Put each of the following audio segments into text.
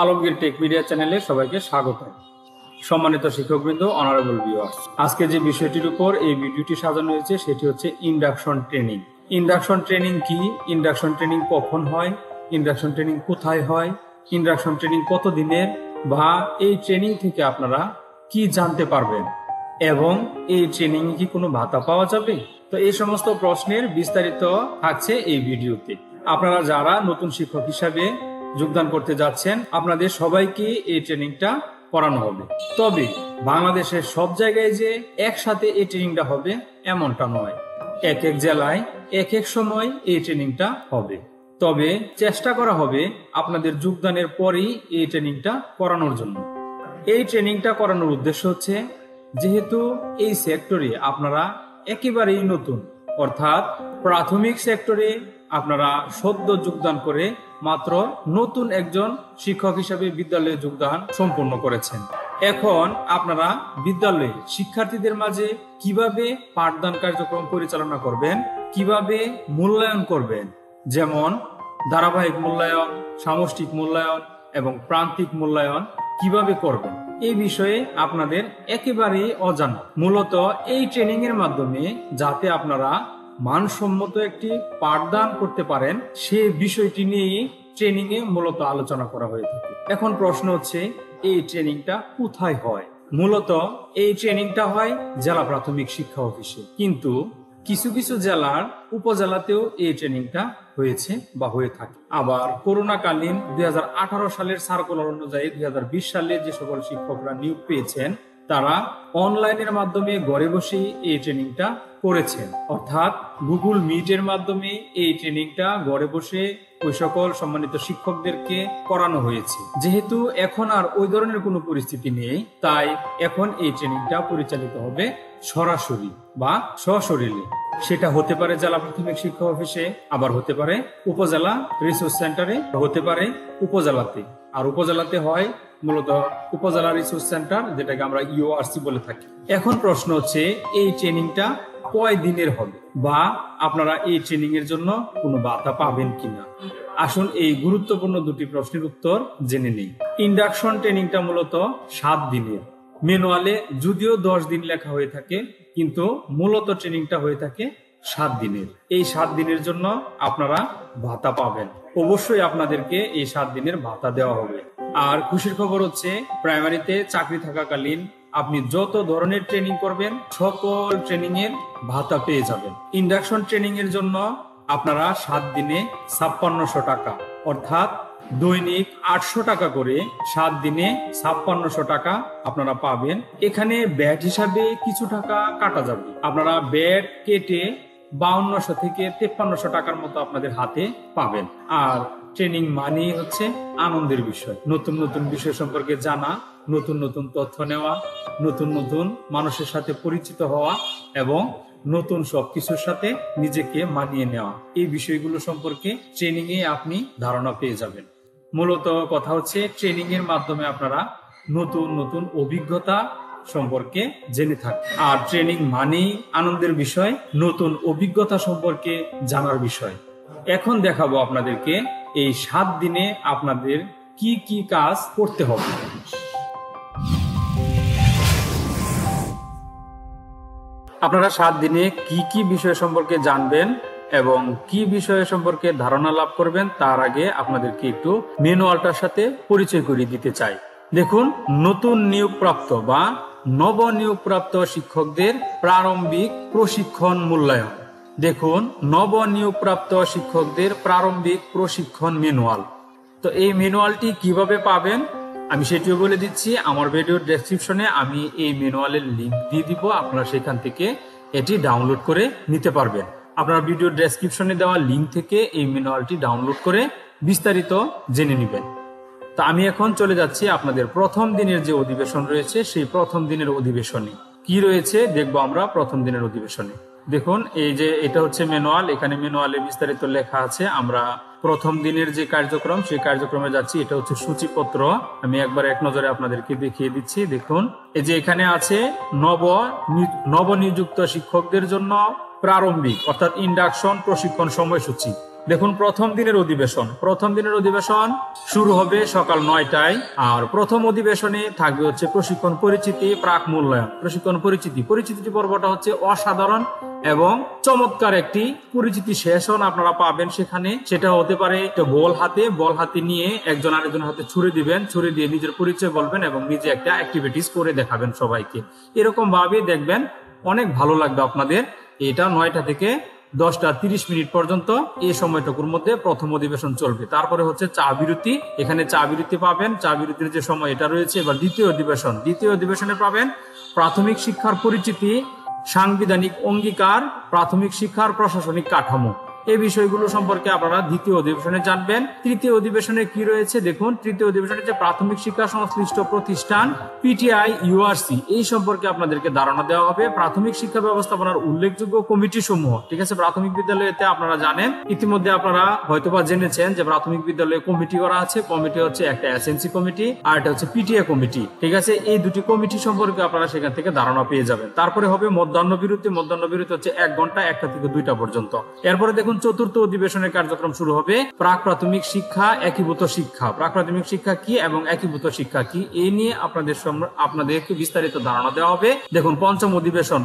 Alamgir take media চ্যানেলে সবাইকে স্বাগত। সম্মানিত শিক্ষকবৃন্দ, অনারেবল ভিউয়ার্স, আজকে যে বিষয়টির উপর এই ভিডিওটি সাজানো হয়েছে সেটি হচ্ছে ইন্ডাকশন ট্রেনিং। ইন্ডাকশন ট্রেনিং কি, ইন্ডাকশন ট্রেনিং কখন হয়, ইন্ডাকশন ট্রেনিং কোথায় হয়, ইন্ডাকশন ট্রেনিং কত দিনের, বা এই ট্রেনিং থেকে আপনারা কি জানতে পারবেন এবং এই ট্রেনিং এ কি কোনো ভাতা পাওয়া যাবে। তো এই সমস্ত প্রশ্নের বিস্তারিত থাকছে এই ভিডিওতে। আপনারা যারা নতুন শিক্ষক হিসাবে যোগদান করতে যাচ্ছেন, আপনাদের সবাইকে এই ট্রেনিংটা করানো হবে। তবে বাংলাদেশের সব জায়গায় যে একসাথে এই ট্রেনিংটা হবে এমনটা নয়, এক এক জেলায় এক এক সময় এই ট্রেনিংটা হবে। তবে চেষ্টা করা হবে আপনাদের যোগদানের পরেই এই ট্রেনিংটা করানোর জন্য। এই ট্রেনিংটা করানোর উদ্দেশ্য হচ্ছে, যেহেতু এই সেক্টরে আপনারা একেবারেই নতুন, অর্থাৎ প্রাথমিক সেক্টরে আপনারা সদ্য যোগদান করে মাত্র নতুন একজন শিক্ষক হিসেবে বিদ্যালয়ে যোগদান সম্পূর্ণ করেছেন। এখন আপনারা বিদ্যালয়ে শিক্ষার্থীদের মাঝে কিভাবে পাঠদান কার্যক্রম পরিচালনা করবেন, কিভাবে মূল্যায়ন করবেন, যেমন ধারাবাহিক মূল্যায়ন, সামষ্টিক মূল্যায়ন এবং প্রান্তিক মূল্যায়ন কিভাবে করবেন, এই বিষয়ে আপনাদের একেবারেই অজানা। মূলত এই ট্রেনিং এর মাধ্যমে যাতে আপনারা মানসম্মত একটি পাঠদান করতে পারেন, সে বিষয়টি নিয়ে ট্রেনিং এ মূলত আলোচনা করা হয়ে থাকে। এখন প্রশ্ন হচ্ছে, এই ট্রেনিংটা কোথায় হয়? মূলত এই ট্রেনিংটা হয় জেলা প্রাথমিক শিক্ষা অফিসে, কিন্তু কিছু কিছু জেলার উপজেলাতেও এই ট্রেনিংটা হয়েছে বা হয়ে থাকে। আবার করোনাকালীন 2018 সালের সার্কুলার অনুযায়ী 2020 সালে যে সকল শিক্ষকরা নিয়োগ পেয়েছেন, তারা অনলাইনের মাধ্যমে ঘরে বসে এই ট্রেনিংটা করেছেন। অর্থাৎ গুগল মিটের মাধ্যমে এই ট্রেনিংটা ঘরে বসে ওই সকল সম্মানিত শিক্ষকদেরকে করানো হয়েছে। যেহেতু এখন আর ওই ধরনের কোনো পরিস্থিতি নেই, তাই এখন এই ট্রেনিংটা পরিচালিত হবে সরাসরি বা সশরীরে। সেটা হতে পারে জেলা প্রাথমিক শিক্ষা অফিসে, আবার হতে পারে উপজেলা রিসোর্স সেন্টারে, হতে পারে উপজেলাতে। আর উপজেলাতে হয় মূলত উপজেলা রিসোর্স সেন্টার, যেটাকে আমরা ইউআরসি বলে থাকি। এখন প্রশ্ন হচ্ছে, এই ট্রেনিংটা কয় দিনের হবে বা আপনারা এই ট্রেনিং এর জন্য কোনো ভাতা পাবেন কিনা। আসুন এই গুরুত্বপূর্ণ দুটি প্রশ্নের উত্তর জেনে নেই। ইন্ডাকশন ট্রেনিংটা মূলত 7 দিনের। ম্যানুয়ালে যদিও 10 দিন লেখা হয়ে থাকে, কিন্তু মূলত ট্রেনিংটা হয়ে থাকে 7 দিনের। এই 7 দিনের জন্য আপনারা ভাতা পাবেন। অবশ্যই আপনাদেরকে এই 7 দিনের ভাতা দেওয়া হবে। আর খুশির খবর হচ্ছে, প্রাইমারিতে চাকরি থাকাকালীন আপনি যত ধরনের ট্রেনিং করবেন সকল ট্রেনিং এর ভাতা পেয়ে যাবেন। ইন্ডাকশন ট্রেনিং এর জন্য আপনারা 7 দিনে 5600 টাকা, অর্থাৎ দৈনিক 800 টাকা করে 7 দিনে 5600 টাকা আপনারা পাবেন। এখানে ব্যাট হিসাবে কিছু টাকা কাটা যাবে। আপনারা ব্যাট কেটে 5200 থেকে 5300 টাকার মতো আপনাদের হাতে পাবেন। আর ট্রেনিং মানেই হচ্ছে আনন্দের বিষয়, নতুন নতুন বিষয় সম্পর্কে জানা, নতুন নতুন তথ্য নেওয়া, নতুন নতুন মানুষের সাথে পরিচিত হওয়া এবং নতুন সবকিছুর সাথে নিজেকে মানিয়ে নেওয়া, এই বিষয়গুলো সম্পর্কে ট্রেনিং এ আপনি ধারণা পেয়ে যাবেন। মূলত কথা হচ্ছে, ট্রেনিং এর মাধ্যমে আপনারা নতুন নতুন অভিজ্ঞতা সম্পর্কে জেনে থাকেন। আর ট্রেনিং মানেই আনন্দের বিষয়, নতুন অভিজ্ঞতা সম্পর্কে জানার বিষয়। এখন দেখাবো আপনাদেরকে এই 7 দিনে আপনাদের কি কি কাজ করতে হবে। আপনারা 7 দিনে কি কি বিষয় সম্পর্কে জানবেন এবং কি বিষয় সম্পর্কে ধারণা লাভ করবেন, তার আগে আপনাদেরকে একটু ম্যানুয়ালটার সাথে পরিচয় করিয়ে দিতে চাই। দেখুন, নতুন নিয়োগপ্রাপ্ত বা নবনিয়োগপ্রাপ্ত শিক্ষকদের প্রারম্ভিক প্রশিক্ষণ মূল্যায়ন। দেখুন, নবনিয়োগপ্রাপ্ত শিক্ষকদের প্রারম্ভিক প্রশিক্ষণ ম্যানুয়াল। তো এই ম্যানুয়ালটি কিভাবে পাবেন আমি সেটিও বলে দিচ্ছি। আমার ভিডিওর ডেসক্রিপশনে আমি এই ম্যানুয়ালের লিংক দিয়ে দিব, আপনারা সেখান থেকে এটি ডাউনলোড করে নিতে পারবেন। আপনারা ভিডিওর ডেসক্রিপশনে দেওয়া লিংক থেকে এই ম্যানুয়ালটি ডাউনলোড করে বিস্তারিত জেনে নেবেন। তো আমি এখন চলে যাচ্ছি আপনাদের প্রথম দিনের যে অধিবেশন রয়েছে, সেই প্রথম দিনের অধিবেশনে কি রয়েছে দেখবো আমরা। প্রথম দিনের অধিবেশনে দেখুন, এই যে এটা হচ্ছে ম্যানুয়াল, এখানে ম্যানুয়ালে বিস্তারিত লেখা আছে। আমরা প্রথম দিনের যে কার্যক্রম, সেই কার্যক্রমে যাচ্ছি। এটা হচ্ছে সূচিপত্র, আমি একবার এক নজরে আপনাদেরকে দেখিয়ে দিচ্ছি। দেখুন, এই যে এখানে আছে নবনিযুক্ত শিক্ষকদের জন্য প্রারম্ভিক অর্থাৎ ইন্ডাকশন প্রশিক্ষণ সময়সূচি। দেখুন প্রথম দিনের অধিবেশন শুরু হবে সকাল 9টায়। আর প্রথম অধিবেশনে থাকবে হচ্ছে প্রশিক্ষণ পরিচিতি, প্রাক মূল্যায়ন। প্রশিক্ষণ পরিচিতি পর্বটা হচ্ছে অসাধারণ এবং চমৎকার একটি পরিচিতি সেশন আপনারা পাবেন সেখানে। সেটা হতে পারে বল হাতে নিয়ে একজন আরেকজনের হাতে ছুড়ে দিবেন, ছুড়ে দিয়ে নিজের পরিচয় বলবেন এবং নিজে একটা অ্যাক্টিভিটিস করে দেখাবেন সবাইকে। এরকম ভাবে দেখবেন অনেক ভালো লাগবে আপনাদের। এটা 9টা থেকে 10টা 30 মিনিট পর্যন্ত এই সময়টুকুর মধ্যে প্রথম অধিবেশন চলবে। তারপরে হচ্ছে চা বিরতি, এখানে চা বিরতি পাবেন। চা বিরতির যে সময় এটা রয়েছে। এবার দ্বিতীয় অধিবেশনে পাবেন প্রাথমিক শিক্ষার পরিচিতি, সাংবিধানিক অঙ্গীকার, প্রাথমিক শিক্ষার প্রশাসনিক কাঠামো। এই বিষয়গুলো সম্পর্কে আপনারা দ্বিতীয় অধিবেশনে জানবেন। তৃতীয় অধিবেশনে কি রয়েছে দেখুন। তৃতীয় অধিবেশনে যে প্রাথমিক শিক্ষা সংশ্লিষ্ট প্রতিষ্ঠান পিটিআই ইউআরসি, এই সম্পর্কে আপনাদেরকে ধারণা দেওয়া হবে। প্রাথমিক শিক্ষা ব্যবস্থাপনার উল্লেখযোগ্য কমিটি সমূহ, ঠিক আছে। প্রাথমিক বিদ্যালয়তে আপনারা জানেন, ইতিমধ্যে আপনারা হয়তোবা জেনেছেন যে প্রাথমিক বিদ্যালয়ে কমিটি করা আছে। কমিটি হচ্ছে একটা এসএনসি কমিটি আর এটা হচ্ছে পিটিআই কমিটি, ঠিক আছে। এই দুটি কমিটি সম্পর্কে আপনারা সেখান থেকে ধারণা পেয়ে যাবেন। তারপরে হবে মধ্যাহ্ন বিরতি হচ্ছে 1 ঘন্টা, 1টা থেকে 2টা পর্যন্ত। এরপরে দেখুন চতুর্থ অধিবেশনের কার্যক্রম শুরু হবে প্রাক প্রাথমিক শিক্ষা, একীভূত শিক্ষা। প্রাক প্রাথমিক শিক্ষা কি এবং একীভূত শিক্ষা কি, এই নিয়ে আপনাদেরকে বিস্তারিত ধারণা দেওয়া হবে। দেখুন পঞ্চম অধিবেশন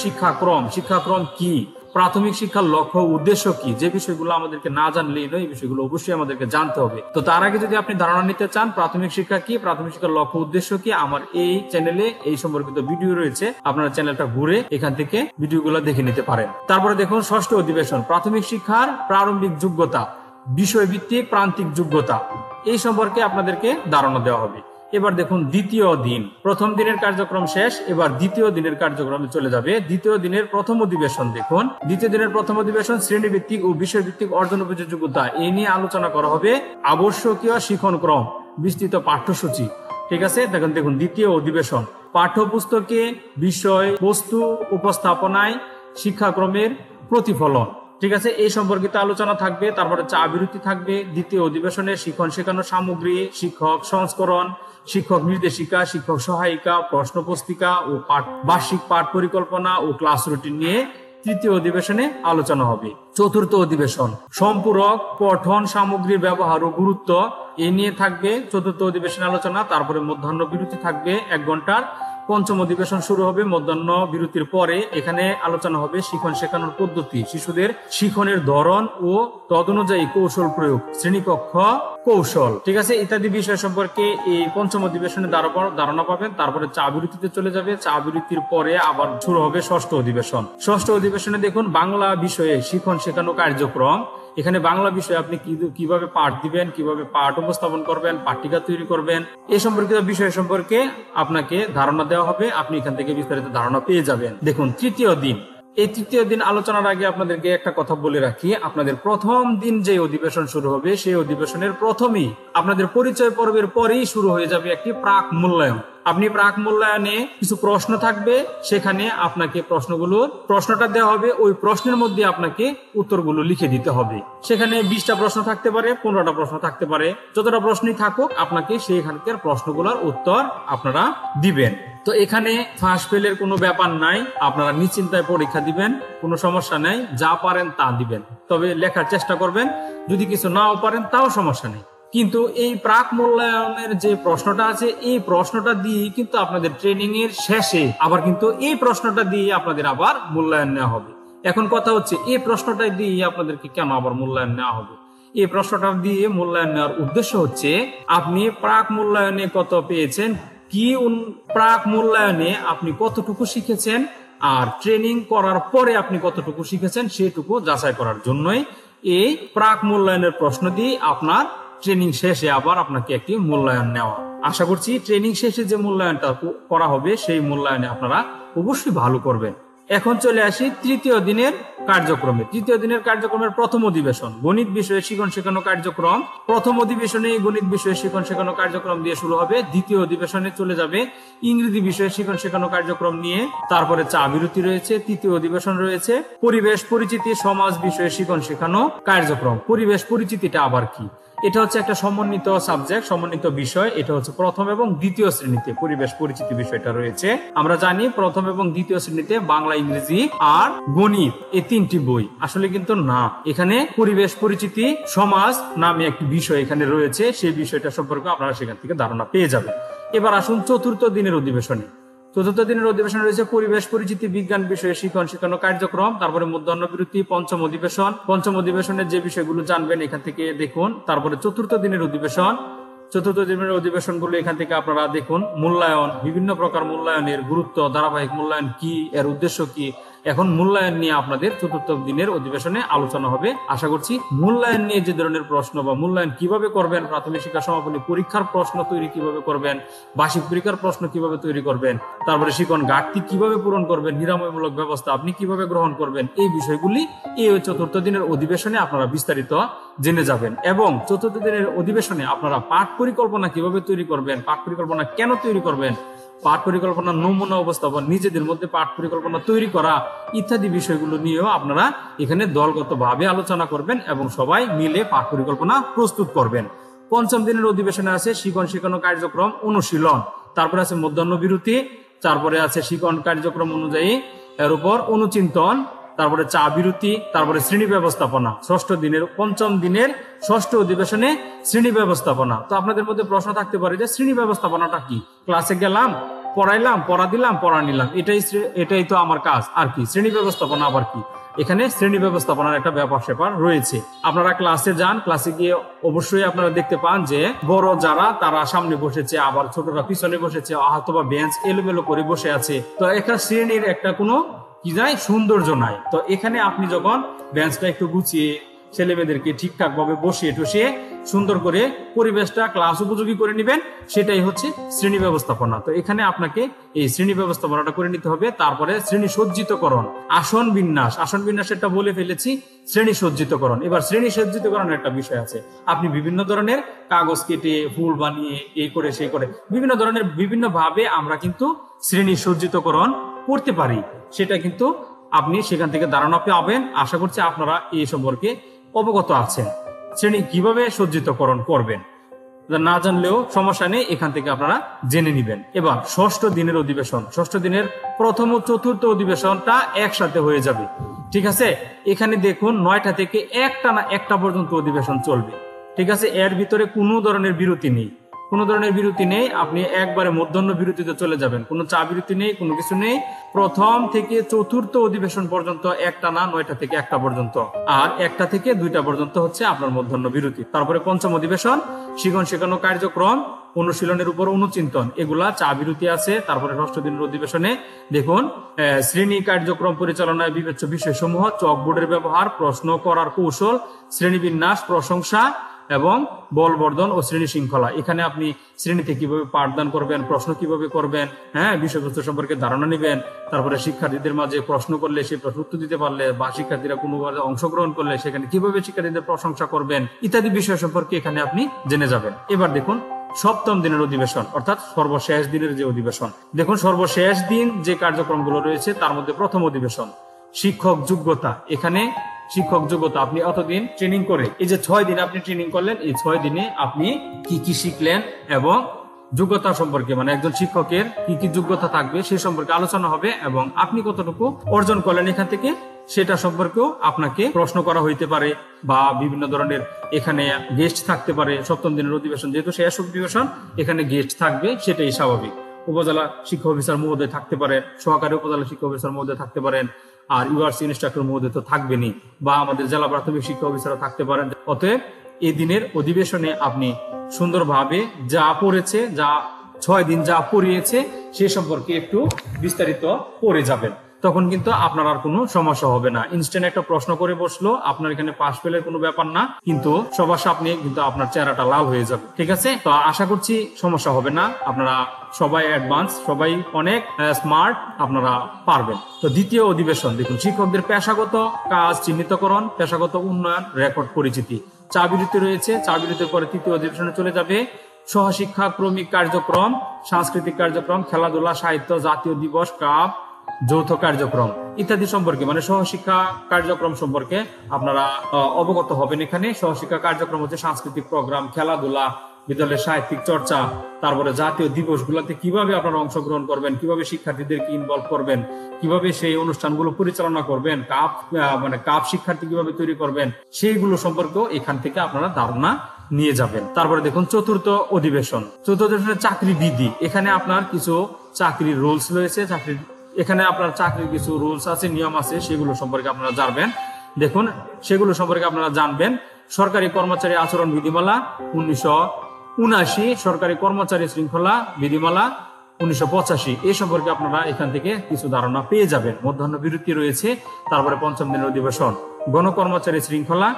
শিক্ষাক্রম কি, প্রাথমিক শিক্ষার লক্ষ্য উদ্দেশ্য কি, যে বিষয়গুলো আমাদেরকে না জানলেই নয়, এই বিষয়গুলো অবশ্যই আমাদেরকে জানতে হবে। তো তার আগে যদি আপনি ধারণা নিতে চান প্রাথমিক শিক্ষা কি, প্রাথমিক শিক্ষার লক্ষ্য উদ্দেশ্য কি, আমার এই চ্যানেলে এই সম্পর্কিত ভিডিও রয়েছে। আপনারা চ্যানেলটা ঘুরে এখান থেকে ভিডিওগুলো দেখে নিতে পারেন। তারপরে দেখুন ষষ্ঠ অধিবেশন প্রাথমিক শিক্ষার প্রারম্ভিক যোগ্যতা, বিষয়ভিত্তিক প্রান্তিক যোগ্যতা, এই সম্পর্কে আপনাদেরকে ধারণা দেওয়া হবে। এবার দেখুন দ্বিতীয় দিন, প্রথম দিনের কার্যক্রম শেষ, এবার দ্বিতীয় দিনের কার্যক্রমে চলে যাবে। দ্বিতীয় দিনের প্রথম অধিবেশন দেখুন। দ্বিতীয় দিনের প্রথম অধিবেশন শ্রেণীভিত্তিক ও বিষয়ভিত্তিক অর্জন উপযোগী যোগ্যতা, এই নিয়ে আলোচনা করা হবে। আবশ্যকীয় শিক্ষণক্রম, বিস্তৃত পাঠ্যসূচি, ঠিক আছে। দেখুন দ্বিতীয় অধিবেশন পাঠ্যপুস্তকে বিষয় বস্তু উপস্থাপনায় শিক্ষাক্রমের প্রতিফলন, ঠিক আছে, এই সম্পর্কিত আলোচনা থাকবে। তারপরে চা বিরতি থাকবে। দ্বিতীয় অধিবেশনে শিক্ষণ শেখানোর সামগ্রী, শিক্ষক সংস্করণ, শিক্ষক নির্দেশিকা, শিক্ষক সহায়িকা, প্রশ্ন পুস্তিকা ও বার্ষিক পাঠ পরিকল্পনা ও ক্লাস রুটিন নিয়ে তৃতীয় অধিবেশনে আলোচনা হবে। চতুর্থ অধিবেশন সম্পূরক পঠন সামগ্রীর ব্যবহার ও গুরুত্ব, এই নিয়ে থাকবে চতুর্থ অধিবেশনে আলোচনা। তারপরে মধ্যাহ্ন বিরতি থাকবে 1 ঘন্টার। পঞ্চম অধিবেশন শুরু হবে মধ্যাহ্ন বিরতির পরে। এখানে আলোচনা হবে শিক্ষণ শেখানোর পদ্ধতি, শিশুদের শিক্ষণের ধরন ও তদনুযায়ী কৌশল প্রয়োগ, শ্রেণীকক্ষ কৌশল, ঠিক আছে, ইত্যাদি বিষয় সম্পর্কে এই পঞ্চম অধিবেশনে ধারণা পাবেন। তারপরে চা বিরতিতে চলে যাবে। চা বিরতির পরে আবার শুরু হবে ষষ্ঠ অধিবেশনে দেখুন বাংলা বিষয়ে শিক্ষণ শেখানো কার্যক্রম। এখানে বাংলা বিষয়ে আপনি কিভাবে পাঠ দিবেন, কিভাবে পাঠ উপস্থাপন করবেন, পাঠ্যিকা তৈরি করবেন, এই সম্পর্কিত বিষয় সম্পর্কে আপনাকে ধারণা দেওয়া হবে। আপনি এখান থেকে বিস্তারিত ধারণা পেয়ে যাবেন। দেখুন তৃতীয় দিন, এই তৃতীয় দিন আলোচনার আগে আপনাদেরকে একটা কথা বলে রাখি। আপনাদের প্রথম দিন যে অধিবেশন শুরু হবে সেই অধিবেশনের প্রথমেই আপনাদের পরিচয় পর্বের পরেই শুরু হয়ে যাবে একটি প্রাক মূল্যায়ন। আপনি প্রাক মূল্যায়নে কিছু প্রশ্ন থাকবে, সেখানে আপনাকে প্রশ্নটা দেওয়া হবে। ওই প্রশ্নের মধ্যে আপনাকে উত্তরগুলো লিখে দিতে হবে। সেখানে 20টা প্রশ্ন থাকতে পারে, 15টা প্রশ্ন থাকতে পারে, যতটা প্রশ্নই থাকুক আপনাকে সেইখানকার প্রশ্নগুলোর উত্তর আপনারা দিবেন। তো এখানে ফাঁস ফেলের কোনো ব্যাপার নাই, আপনারা নিশ্চিন্তায় পরীক্ষা দিবেন, কোনো সমস্যা নেই। যা পারেন তা দিবেন, তবে লেখার চেষ্টা করবেন। যদি কিছু নাও পারেন তাও সমস্যা নেই। কিন্তু এই প্রাক মূল্যায়নের যে প্রশ্নটা আছে, এই প্রশ্নটা দিয়ে কিন্তু আপনাদের ট্রেনিং এর শেষে আবার কিন্তু এই প্রশ্নটা দিয়ে আপনাদের আবার মূল্যায়ন নেওয়া হবে। এখন কথা হচ্ছে এই প্রশ্নটা দিয়ে আপনাদেরকে কেন আবার মূল্যায়ন নেওয়া হবে? এই প্রশ্নটা দিয়ে মূল্যায়ন নেওয়ার উদ্দেশ্য হচ্ছে আপনি প্রাক মূল্যায়নে কত পেয়েছেন, প্রাক মূল্যায়নে আপনি কতটুকু শিখেছেন, আর ট্রেনিং করার পরে আপনি কতটুকু শিখেছেন সেটুকু যাচাই করার জন্যই এই প্রাক মূল্যায়নের প্রশ্ন দিয়ে আপনার ট্রেনিং শেষে আবার আপনাকে একটি মূল্যায়ন নেওয়া। আশা করছি ট্রেনিং শেষে যে মূল্যায়নটা করা হবে সেই মূল্যায়নে আপনারা অবশ্যই ভালো করবেন। এখন চলে আসি তৃতীয় দিনের কার্যক্রমে। তৃতীয় দিনের কার্যক্রমের প্রথম অধিবেশন গণিত বিষয়ে শিক্ষণ শেখানো কার্যক্রম। প্রথম অধিবেশনে গণিত বিষয়ে শিক্ষণ শেখানো কার্যক্রম দিয়ে শুরু হবে। দ্বিতীয় অধিবেশনে চলে যাবে ইংরেজি বিষয়ে শিক্ষণ শেখানো কার্যক্রম নিয়ে। তারপরে চা বিরতি রয়েছে। তৃতীয় অধিবেশন রয়েছে পরিবেশ পরিচিতি সমাজ বিষয়ে শিক্ষণ শেখানো কার্যক্রম। পরিবেশ পরিচিতিটা আবার কি? এটা হচ্ছে একটা সমন্বিত সাবজেক্ট, সমন্বিত বিষয়। এটা হচ্ছে প্রথম এবং দ্বিতীয় শ্রেণীতে পরিবেশ পরিচিতি বিষয়টা রয়েছে। আমরা জানি প্রথম এবং দ্বিতীয় শ্রেণীতে বাংলা, ইংরেজি আর গণিত এই 3টি বই। আসলে কিন্তু না, এখানে পরিবেশ পরিচিতি সমাজ নামে একটি বিষয় এখানে রয়েছে। সেই বিষয়টা সম্পর্কে আপনারা সেখান থেকে ধারণা পেয়ে যাবেন। এবার আসুন চতুর্থ দিনের অধিবেশনে। চতুর্থ দিনের অধিবেশনে রয়েছে পরিবেশ পরিচিতি বিজ্ঞান বিষয়ে শিক্ষণ কার্যক্রম, তারপরে মধ্যাহ্ন বিরতি, পঞ্চম অধিবেশন। পঞ্চম অধিবেশনের যে বিষয়গুলো জানবেন এখান থেকে দেখুন। তারপরে চতুর্থ দিনের অধিবেশন, চতুর্থ দিনের অধিবেশনগুলো এখান থেকে আপনারা দেখুন। মূল্যায়ন, বিভিন্ন প্রকার মূল্যায়নের গুরুত্ব, ধারাবাহিক মূল্যায়ন কি, এর উদ্দেশ্য কি। এখন মূল্যায়ন নিয়ে আপনাদের চতুর্থ দিনের অধিবেশনে আলোচনা হবে। আশা করছি মূল্যায়ন নিয়ে যে ধরনের প্রশ্ন বা মূল্যায়ন কিভাবে করবেন, প্রাথমিক শিক্ষা সমাপনী পরীক্ষার প্রশ্ন তৈরি কিভাবে করবেন, বার্ষিক পরীক্ষার প্রশ্ন কিভাবে তৈরি করবেন, তারপরে শিক্ষণ ঘাটতি কিভাবে পূরণ করবেন, নিরাময়মূলক ব্যবস্থা আপনি কিভাবে গ্রহণ করবেন, এই বিষয়গুলি এই চতুর্থ দিনের অধিবেশনে আপনারা বিস্তারিত জেনে যাবেন। এবং চতুর্থ দিনের অধিবেশনে আপনারা পাঠ পরিকল্পনা কিভাবে তৈরি করবেন, পাঠ পরিকল্পনা কেন তৈরি করবেন, পাঠ পরিকল্পনা নমুনা উপস্থাপন, নিজেদের মধ্যে পাঠ পরিকল্পনা তৈরি করা ইত্যাদি বিষয়গুলো নিয়েও আপনারা এখানে দলগতভাবে আলোচনা করবেন এবং সবাই মিলে পাঠ পরিকল্পনা প্রস্তুত করবেন। পঞ্চম দিনের অধিবেশনে আছে শিক্ষণ কার্যক্রম অনুশীলন, তারপরে আছে মধ্যাহ্ন বিরতি, তারপরে আছে শিক্ষণ কার্যক্রম অনুযায়ী এর উপর অনুচিন্তন, তারপরে চা বিরতি, তারপরে শ্রেণী ব্যবস্থাপনা। পঞ্চম দিনের ষষ্ঠ অধিবেশনে শ্রেণী ব্যবস্থাপনা। তো আপনাদের মধ্যে প্রশ্ন থাকতে পারে যে শ্রেণী ব্যবস্থাপনাটা কি? ক্লাসে গেলাম, পড়াইলাম, পড়া দিলাম, পড়া নিলাম, এটাই তো আমার কাজ, আর কি শ্রেণী ব্যবস্থাপনা আবার কি? এখানে শ্রেণী ব্যবস্থাপনার একটা ব্যাপার স্যাপার রয়েছে। আপনারা ক্লাসে যান, ক্লাসে গিয়ে অবশ্যই আপনারা দেখতে পান যে বড় যারা তারা সামনে বসেছে, আবার ছোটরা পিছনে বসেছে, অথবা বেঞ্চ এলোমেলো করে বসে আছে। তো এখানে শ্রেণীর একটা কোনো কি যায় সৌন্দর্য নাই। তো এখানে আপনি যখন বেঞ্চটা একটু গুছিয়ে ছেলে মেয়েদেরকে ঠিকঠাক ভাবে বসিয়ে টসিয়ে সুন্দর করে পরিবেশটা ক্লাস উপযোগী করে নেবেন, সেটাই হচ্ছে শ্রেণী ব্যবস্থাপনা। তো এখানে আপনাকে এই শ্রেণী ব্যবস্থাপনাটা করে নিতে হবে। তারপরে শ্রেণী সজ্জিতকরণ, আসন বিন্যাসটা বলে ফেলেছি, শ্রেণী সজ্জিতকরণ। এবার শ্রেণী সজ্জিতকরণের একটা বিষয় আছে। আপনি বিভিন্ন ধরনের কাগজ কেটে ফুল বানিয়ে এই করে সেই করে বিভিন্ন ধরনের বিভিন্ন ভাবে আমরা কিন্তু শ্রেণী সজ্জিতকরণ করতে পারি। সেটা কিন্তু আপনি সেখান থেকে ধারণা পাবেন। আশা করছি আপনারা এই সম্পর্কে অবগত আছেন। শ্রেণী কিভাবে সজ্জিতকরণ করবেন না জানলেও সমস্যা নেই, এখান থেকে আপনারা জেনে নেবেন। এবার ষষ্ঠ দিনের অধিবেশন, ষষ্ঠ দিনের প্রথম ও চতুর্থ অধিবেশনটা একসাথে হয়ে যাবে। ঠিক আছে, এখানে দেখুন 9টা থেকে একটানা 1টা পর্যন্ত অধিবেশন চলবে। ঠিক আছে, এর ভিতরে কোনো ধরনের বিরতি নেই, কোনো ধরনের বিরতি নেই। আপনি একবারে মধ্যাহ্ন বিরতিতে চলে যাবেন, কোনো চা বিরতি নেই, কোনো কিছু নেই। প্রথম থেকে চতুর্থ অধিবেশন পর্যন্ত একটানা 9টা থেকে 1টা পর্যন্ত, আর 1টা থেকে 2টা পর্যন্ত হচ্ছে আপনার মধ্যাহ্ন বিরতি। তারপরে পঞ্চম অধিবেশন শিক্ষণ কার্যক্রম অনুশীলনের উপর অনুচিন্তন, এগুলা চা বিরতি আছে। তারপরে ষষ্ঠ দিনের অধিবেশনে দেখুন শ্রেণী কার্যক্রম পরিচালনায় বিবেচ্য বিষয়সমূহ, চকবোর্ডের ব্যবহার, প্রশ্ন করার কৌশল, শ্রেণীবিন্যাস, প্রশংসা এবং বলবর্ধন ও শ্রেণী শৃঙ্খলা। এখানে আপনি শ্রেণীতে কিভাবে পাঠদান করবেন, প্রশ্ন কিভাবে করবেন, বিষয়বস্তু সম্পর্কে ধারণা নেবেন। তারপরে শিক্ষার্থীদের মাঝে প্রশ্ন করলে সেই প্রশ্ন উত্তর দিতে পারলে, বা শিক্ষার্থীরা কোনো অংশগ্রহণ করলে সেখানে কিভাবে শিক্ষার্থীদের প্রশংসা করবেন ইত্যাদি বিষয় সম্পর্কে এখানে আপনি জেনে যাবেন। এবার দেখুন সপ্তম দিনের অধিবেশন, অর্থাৎ সর্বশেষ দিনের যে অধিবেশন। দেখুন সর্বশেষ দিন যে কার্যক্রমগুলো রয়েছে তার মধ্যে প্রথম অধিবেশন শিক্ষক যোগ্যতা। এখানে শিক্ষক যোগ্যতা আপনি অতদিন ট্রেনিং করে, এই যে 6 দিন আপনি ট্রেনিং করলেন, এই 6 দিনে আপনি কি কি শিখলেন এবং যোগ্যতা সম্পর্কে, মানে একজন শিক্ষকের কি কি যোগ্যতা থাকবে সে সম্পর্কে আলোচনা হবে, এবং আপনি কতটুকু অর্জন করলেন এখান থেকে সেটা সম্পর্কেও আপনাকে প্রশ্ন করা হইতে পারে, বা বিভিন্ন ধরনের এখানে গেস্ট থাকতে পারে। সপ্তম দিনের অধিবেশন যেহেতু শেষ অধিবেশন, এখানে গেস্ট থাকবে, সেটাই স্বাভাবিক। উপজেলা শিক্ষা অফিসার মহোদয় থাকতে পারেন, সহকারী উপজেলা শিক্ষা অফিসার মহোদয় থাকতে পারেন, আর ইউআরসি ইনস্ট্রাক্টর মহোদয় তো থাকবেনই, বা আমাদের জেলা প্রাথমিক শিক্ষা অফিসারও থাকতে পারেন। অতএব এই দিনের অধিবেশনে আপনি সুন্দরভাবে যা পড়েছে, যা 6 দিন যা পড়িয়েছে সে সম্পর্কে একটু বিস্তারিত পড়ে যাবেন। তখন কিন্তু আপনার আর কোনো সমস্যা হবে না। ইনস্ট্যান্ট একটা প্রশ্ন করে বসলো, আপনার এখানে পাস ফেলের কোনো ব্যাপার না, কিন্তু সবার সামনে কিন্তু আপনার চেহারাটা লাল হয়ে যাবে। ঠিক আছে, তো আশা করছি সমস্যা হবে না। আপনারা সবাই অ্যাডভান্স, সবাই অনেক স্মার্ট, আপনারা পারবেন। তো দ্বিতীয় অধিবেশন দেখুন শিক্ষকদের পেশাগত কাজ চিহ্নিতকরণ, পেশাগত উন্নয়ন, রেকর্ড পরিচিতি। চা বিরতি রয়েছে, চা বিরতির পরে তৃতীয় অধিবেশনে চলে যাবে সহশিক্ষা ক্রমিক কার্যক্রম, সাংস্কৃতিক কার্যক্রম, খেলাধুলা, সাহিত্য, জাতীয় দিবস, ক্লাব, যৌথ কার্যক্রম ইত্যাদি সম্পর্কে মানে সহশিক্ষা কার্যক্রম সম্পর্কে আপনারা অবগত হবেন। এখানে সহশিক্ষা কার্যক্রম হচ্ছে সাংস্কৃতিক প্রোগ্রাম, খেলাধুলা, বিদ্যালয়ের সাহিত্যিক চর্চা, তারপরে জাতীয় দিবসগুলোতে কিভাবে আপনারা অংশগ্রহণ করবেন, কিভাবে শিক্ষার্থীদেরকে ইনভলভ করবেন, কিভাবে সেই অনুষ্ঠানগুলো পরিচালনা করবেন, কাপ শিক্ষার্থী কিভাবে তৈরি করবেন, সেইগুলো সম্পর্কেও এখান থেকে আপনারা ধারণা নিয়ে যাবেন। তারপরে দেখুন চতুর্থ অধিবেশনের চাকরি বিধি। এখানে আপনার কিছু চাকরির রুলস রয়েছে, এখানে আপনার চাকরির কিছু রুলস আছে, নিয়ম আছে, সেগুলো সম্পর্কে আপনারা জানবেন। দেখুন সেগুলো সম্পর্কে আপনারা জানবেন। সরকারি কর্মচারী আচরণ বিধিমালা 1979, সরকারি কর্মচারী শৃঙ্খলা বিধিমালা 1985, এই সম্পর্কে আপনারা এখান থেকে কিছু ধারণা পেয়ে যাবেন। মধ্যাহ্ন বিরতি রয়েছে। তারপরে পঞ্চম দিনের অধিবেশন, গণকর্মচারী শৃঙ্খলা,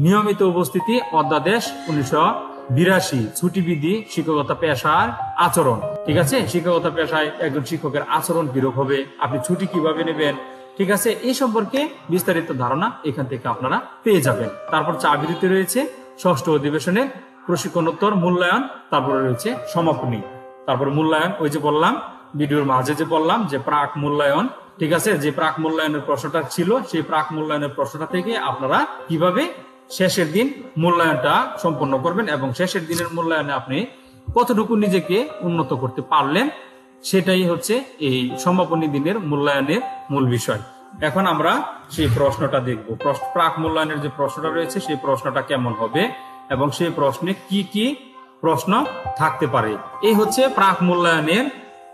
নিয়মিত উপস্থিতি অধ্যাদেশ 1982, ছুটি বিধি, শিক্ষকতা পেশার আচরণ। ঠিক আছে, শিক্ষকতা পেশায় একজন শিক্ষকের আচরণ কিরকম হবে, আপনি ছুটি কিভাবে নেবেন, ঠিক আছে, এই সম্পর্কে বিস্তারিত ধারণা এখান থেকে আপনারা পেয়ে যাবেন। তারপর চা বিরতি রয়েছে। ষষ্ঠ অধিবেশনের প্রশিক্ষণোত্তর মূল্যায়ন, তারপরে রয়েছে সমাপনী। তারপর মূল্যায়ন, ওই যে বললাম ভিডিওর মাঝে যে বললাম যে প্রাক মূল্যায়ন, ঠিক আছে, যে প্রাক মূল্যায়নের প্রশ্নটা ছিল, সেই প্রাক মূল্যায়নের প্রশ্নটা থেকে আপনারা কিভাবে শেষের দিন মূল্যায়নটা সম্পন্ন করবেন এবং শেষের দিনের মূল্যায়নে আপনি কতটুকু নিজেকে উন্নত করতে পারলেন, সেটাই হচ্ছে এই সমাপনী দিনের মূল্যায়নের মূল বিষয়। এখন আমরা সেই প্রশ্নটা দেখব। প্রাক মূল্যায়নের যে প্রশ্নটা রয়েছে সেই প্রশ্নটা কেমন হবে এবং সেই প্রশ্নে কি কি প্রশ্ন থাকতে পারে। এই হচ্ছে প্রাক মূল্যায়নের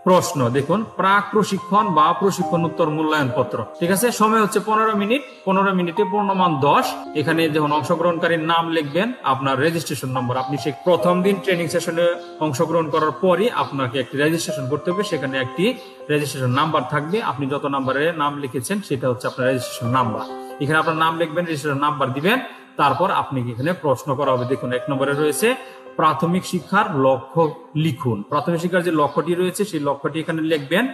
প্রশ্ন। দেখুন, প্রাক প্রশিক্ষণ বা প্রশিক্ষণোত্তর মূল্যায়ন পত্র। ঠিক আছে, সময় হচ্ছে 15 মিনিট। 15 মিনিটে পূর্ণমান 10। এখানে যখন অংশগ্রহণকারীর নাম লিখবেন, আপনার রেজিস্ট্রেশন নম্বর, আপনি সে প্রথম দিন ট্রেনিং সেশনে অংশগ্রহণ করার পরই আপনাকে একটি রেজিস্ট্রেশন করতে হবে। সেখানে একটি রেজিস্ট্রেশন নাম্বার থাকবে। আপনি যত নাম্বারে নাম লিখেছেন সেটা হচ্ছে আপনার রেজিস্ট্রেশন নাম্বার। এখানে আপনার নাম লিখবেন, রেজিস্ট্রেশন নাম্বার দিবেন, তারপর আপনি এখানে প্রশ্ন করা হবে। দেখুন 1 নম্বরে রয়েছে প্রাথমিক শিক্ষার লক্ষ্য লিখুন। প্রাথমিক শিক্ষার যে লক্ষ্যটি রয়েছে সেই লক্ষ্যটি এখানে লিখবেন।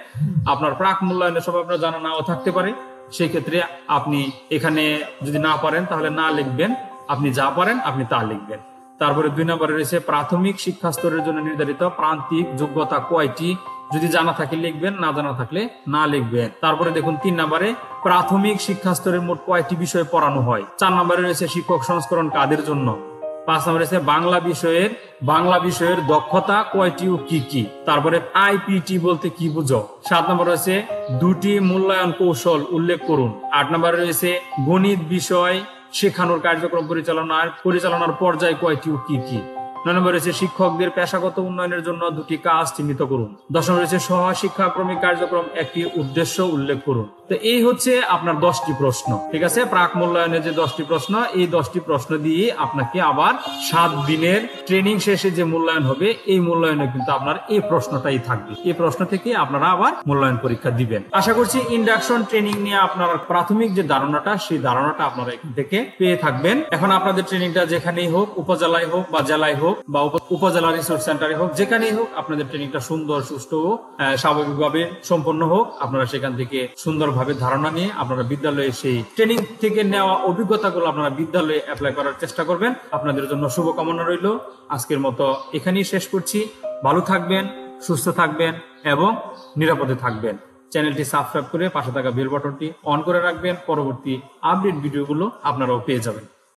আপনার প্রাক মূল্যায়নের সব আপনার জানা নাও থাকতে পারে, সেই ক্ষেত্রে আপনি এখানে যদি না পারেন তাহলে না লিখবেন, আপনি যা পারেন আপনি তা লিখবেন। তারপরে 2 নম্বরে রয়েছে প্রাথমিক শিক্ষা স্তরের জন্য নির্ধারিত প্রান্তিক যোগ্যতা কয়টি, যদি জানা থাকে লিখবেন, না জানা থাকলে না লিখবেন। তারপরে দেখুন 3 নম্বরে প্রাথমিক শিক্ষা স্তরের মোট কয়টি বিষয় পড়ানো হয়। 4 নম্বরে রয়েছে শিক্ষক সংস্করণ কাদের জন্য। 5 নম্বরে রয়েছে বাংলা বিষয়ের দক্ষতা কয়টি ও কি কি। তারপরে আইপিটি বলতে কি বুঝো। 7 নম্বর রয়েছে 2টি মূল্যায়ন কৌশল উল্লেখ করুন। 8 নম্বরে রয়েছে গণিত বিষয় শেখানোর কার্যক্রম পরিচালনার পর্যায় কয়টি ও কি কি। 9 নম্বর রয়েছে শিক্ষকদের পেশাগত উন্নয়নের জন্য 2টি কাজ চিহ্নিত করুন। 10 নম্বর রয়েছে সহ শিক্ষাক্রমিক কার্যক্রম একটি উদ্দেশ্য উল্লেখ করুন। তো এই হচ্ছে আপনার 10টি প্রশ্ন। ঠিক আছে, প্রাক মূল্যায়নের যে 10টি প্রশ্ন, এই 10টি প্রশ্ন দিয়ে আপনাকে আবার 7 দিনের ট্রেনিং শেষে যে মূল্যায়ন হবে, এই মূল্যায়নে কিন্তু আপনার এই প্রশ্নটাই থাকবে। এই প্রশ্ন থেকে আপনারা আবার মূল্যায়ন পরীক্ষা দিবেন। আশা করছি ইন্ডাকশন ট্রেনিং নিয়ে আপনার প্রাথমিক যে ধারণাটা, সেই ধারণাটা আপনারা এখান থেকে পেয়ে থাকবেন। এখন আপনাদের ট্রেনিংটা যেখানেই হোক, উপজেলায় হোক বা জেলায় হোক বা উপজেলা রিসোর্স সেন্টারে হোক, যেখানেই হোক, আপনাদের ট্রেনিংটা সুন্দর, সুষ্ঠু ও স্বাভাবিকভাবে সম্পন্ন হোক। আপনারা সেখান থেকে সুন্দরভাবে ধারণা নিয়ে আপনারা বিদ্যালয়ে সেই ট্রেনিং থেকে নেওয়া অভিজ্ঞতাগুলো আপনারা বিদ্যালয়ে অ্যাপ্লাই করার চেষ্টা করবেন। আপনাদের জন্য শুভকামনা রইল। আজকের মতো এখানেই শেষ করছি। ভালো থাকবেন, সুস্থ থাকবেন এবং নিরাপদে থাকবেন। চ্যানেলটি সাবস্ক্রাইব করে পাশে থাকা বেল বাটনটি অন করে রাখবেন। পরবর্তী আপডেট ভিডিওগুলো আপনারাও পেয়ে যাবেন।